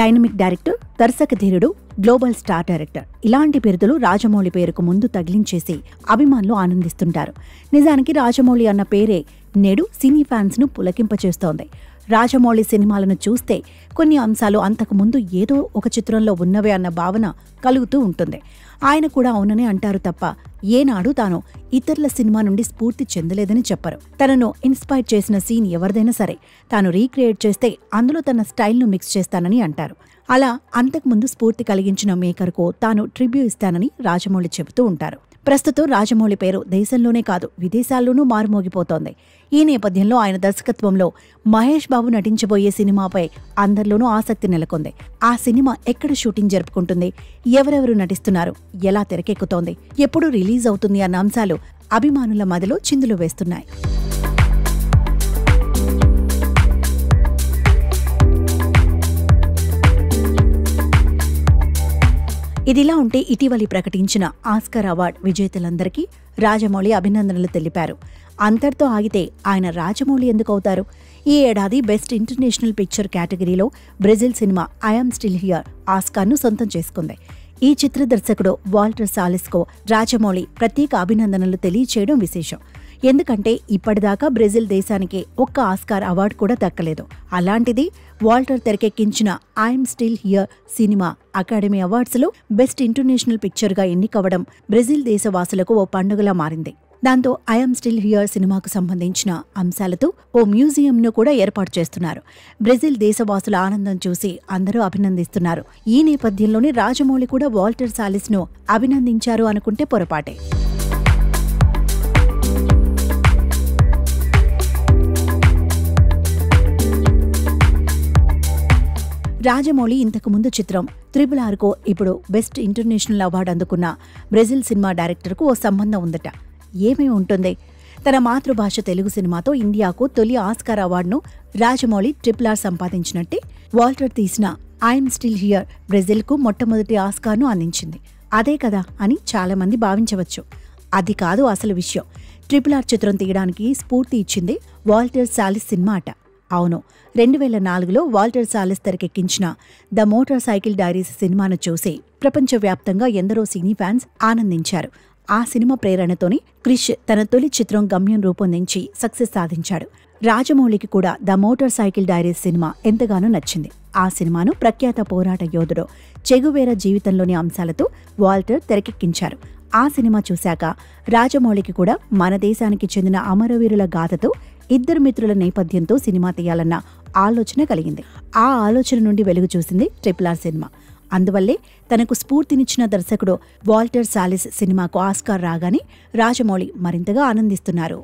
Dynamic director, దర్శక ధీరుడు, global star director ఇలాంటి బిరుదులు రాజమౌళి పేరుకు ముందు తగిలించేసి అభిమానులు ఆనందిస్తుంటారు. నిజానికి రాజమౌళి అన్న పేరే నేడు సినీ ఫ్యాన్స్ ను పులకింపచేస్తోంది. రాజమౌళి సినిమాలను చూస్తే కొన్ని అంశాలు అంతకు ముందు ఏదో ఒక చిత్రంలో ఉన్నవే అన్న భావన కలుగుతూ ఉంటుంది. ఆయన కూడా అవుననే అంటారు తప్ప ఏనాడు తాను ఇతరుల సినిమా నుండి స్ఫూర్తి చెందలేదని చెప్పరు. తనను ఇన్స్పైర్ చేసిన సీన్ ఎవరిదైనా సరే తాను రీక్రియేట్ చేస్తే అందులో తన స్టైల్ను మిక్స్ చేస్తానని అంటారు. అలా అంతకుముందు స్ఫూర్తి కలిగించిన మేకర్కు తాను ట్రిబ్యూట్ ఇస్తానని రాజమౌళి చెబుతూ ఉంటారు. ప్రస్తుతం రాజమౌళి పేరు దేశంలోనే కాదు విదేశాల్లోనూ మారుమోగిపోతోంది. ఈ నేపథ్యంలో ఆయన దర్శకత్వంలో మహేష్ బాబు నటించబోయే సినిమాపై అందరిలోనూ ఆసక్తి నెలకొంది. ఆ సినిమా ఎక్కడ షూటింగ్ జరుపుకుంటుంది, ఎవరెవరు నటిస్తున్నారు, ఎలా తెరకెక్కుతోంది, ఎప్పుడు రిలీజ్ అవుతుంది అన్న అంశాలు అభిమానుల మదిలో చిందులు వేస్తున్నాయి. ఇదిలా ఉంటే ఇటీవలి ప్రకటించిన ఆస్కార్ అవార్డు విజేతలందరికీ రాజమౌళి అభినందనలు తెలిపారు. అంతటితో ఆగితే ఆయన రాజమౌళి ఎందుకవుతారు? ఈ ఏడాది బెస్ట్ ఇంటర్నేషనల్ పిక్చర్ కేటగిరీలో Brazil cinema I am still here ఆస్కార్ను సొంతం చేసుకుంది. ఈ చిత్ర దర్శకుడు వాల్టర్ సాలిస్కో రాజమౌళి ప్రత్యేక అభినందనలు తెలియచేయడం విశేషం. ఎందుకంటే ఇప్పటిదాకా బ్రెజిల్ దేశానికి ఒక్క ఆస్కార్ అవార్డు కూడా దక్కలేదు. అలాంటిది వాల్టర్ తెరకెక్కించిన I'm still here cinema academy అవార్డ్స్లో బెస్ట్ ఇంటర్నేషనల్ పిక్చర్గా ఎన్నికవడం బ్రెజిల్ దేశవాసులకు ఓ పండుగలా మారింది. దాంతో ఐఎమ్ స్టిల్ హియర్ సినిమాకు సంబంధించిన అంశాలతో ఓ మ్యూజియంను కూడా ఏర్పాటు చేస్తున్నారు. బ్రెజిల్ దేశవాసుల ఆనందం చూసి అందరూ అభినందిస్తున్నారు. ఈ నేపథ్యంలోనే రాజమౌళి కూడా వాల్టర్ సాలిస్ను అభినందించారు అనుకుంటే పొరపాటే. రాజమౌళి ఇంతకుముందు చిత్రం RRRకు ఇప్పుడు బెస్ట్ ఇంటర్నేషనల్ అవార్డు అందుకున్న బ్రెజిల్ సినిమా డైరెక్టర్కు ఓ సంబంధం ఉందట. ఏమై ఉంటుంది? తన మాతృభాష తెలుగు సినిమాతో ఇండియాకు తొలి ఆస్కార్ అవార్డును రాజమౌళి RRR సంపాదించినట్టే వాల్టర్ తీసిన ఐఎమ్ స్టిల్ హియర్ బ్రెజిల్కు మొట్టమొదటి ఆస్కార్ను అందించింది. అదే కదా అని చాలామంది భావించవచ్చు. అది కాదు అసలు విషయం. RRR చిత్రం తీయడానికి స్ఫూర్తి ఇచ్చింది వాల్టర్ సాలిస్ సినిమా అట. అవును, 2004లో వాల్టర్ సాలిస్ తెరకెక్కించిన ద మోటార్ సైకిల్ డైరీస్ సినిమాను చూసి ప్రపంచవ్యాప్తంగా ఎందరో సినీ ఫ్యాన్స్ ఆనందించారు. ఆ సినిమా ప్రేరణతోనే క్రిష్ తన తొలి చిత్రం గమ్యం రూపొందించి సక్సెస్ సాధించాడు. రాజమౌళికి కూడా the motor cycle diaries cinema ఎంతగానో నచ్చింది. ఆ సినిమాను ప్రఖ్యాత పోరాట యోధుడు చెగువేరా జీవితంలోని అంశాలతో వాల్టర్ తెరకెక్కించారు. ఆ సినిమా చూశాక రాజమౌళికి కూడా మన దేశానికి చెందిన అమరవీరుల గాథతో ఇద్దరు మిత్రుల నేపథ్యంతో సినిమా తీయాలన్న ఆలోచన కలిగింది. ఆ ఆలోచన నుండి వెలుగు చూసింది RRR సినిమా. అందువల్లే తనకు స్ఫూర్తినిచ్చిన దర్శకుడు వాల్టర్ సాలిస్ సినిమాకు ఆస్కార్ రాగానే రాజమౌళి మరింతగా ఆనందిస్తున్నారు.